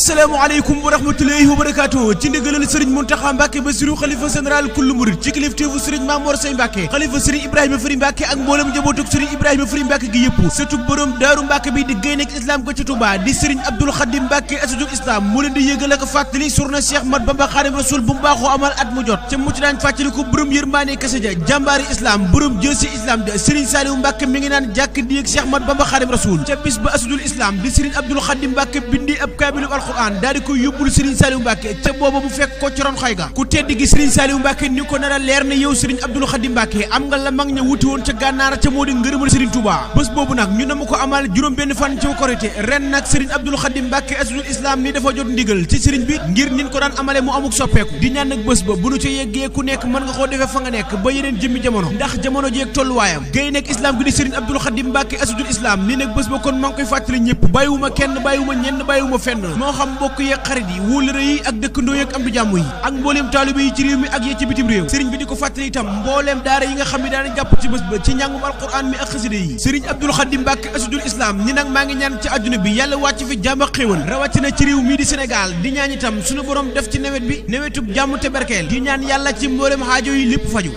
asalaamaaleykum wa rahmatulahi wa barakaatu ci ndigalal Serigne Mountakha Mbacké Bassirou xalifa général kullu murid ci kilifteefu Serigne Mamour Seye Mbacké xalifa Serigne Ibrahima Fari Mbacké ak mboolem njabootug Serigne Ibrahima Fari Mbacké gi yëpp surtout borom Daaru Mbacké bi di géy nekk islam ko ci Touba di Serigne Abdoul Khadim Mbacké asadul islam mu leen di yëgal ak fàttali surna Cheikh Mat Bamba Khadim Rasoul bu mu baaxoo amal at mu jot ca mucc daan fàttali ko borom yërmaane kese ja jàmbaari islam borom jësi islam de Serigne Saliou Mbacké mi ngi naan jàkk di ak Cheikh Mat Bamba Khadim Rasoul ca bis ba asadul islam di Serigne Abdoul Khadim Mbacké bindi ab kaamilu alquran daal di ko yóbbul Serigne Saliou Mbacké ca booba mu fekk ko ci ron xay ga ku tedd gi Serigne Saliou Mbacké ni ko nar a leer ne yow Serigne Abdoul Khadim Mbacké am nga la mag ña wuti woon ca gànnaar ca moo di ngërëmal Serigne Touba bés boobu nag ñu ne ma ko amal juróom benn fan ci korité ren nag Serigne Abdoul Khadim Mbacké asadul islam ni dafa jot ndigal ci Serigne bi ngir nin ko daan amale mu amuk soppeeku di ñaan nag bés ba bu nu ca yeggee ku nekk mën nga koo defee fa nga nekk ba yeneen jëmmi jamono ndax jamono jeeg tolluwaayam géy nekk islam gi di Serigne Abdoul Khadim Mbacké asadul islam ni nag bés ba kon maa ngi koy fàttali ñëpp bàyyiwuma kenn bàyyiwuma ñenn bàyyiwuma fenn moo xam mbokk yeeg xarit yi wóolëre yi ak dëkkandoo yeeg am du jàmm yi ak mbooleem taalibe yi ci réew mi ak yee ci bitim réew Serigne bi di ko fàttali itam mbooleem daara yi nga xam ne daana jàpp ci bés ba ci njàngum alquran mi ak xaside yi Serigne Abdoul Khadim Mbacké asadul islam ni nag maa ngi ñaan ci àdduna bi yàlla wàcc fi jàmm ak xéewal rawatina ci réew mii di Sénégal di ñaan itam suñu borom def ci nawet bi nawetub jàmm te berkeel di ñaan yàlla ci mbooleem xaajo yi lépp faju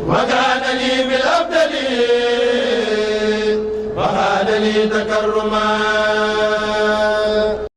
wakaanali bil abdali waxaadali takarruma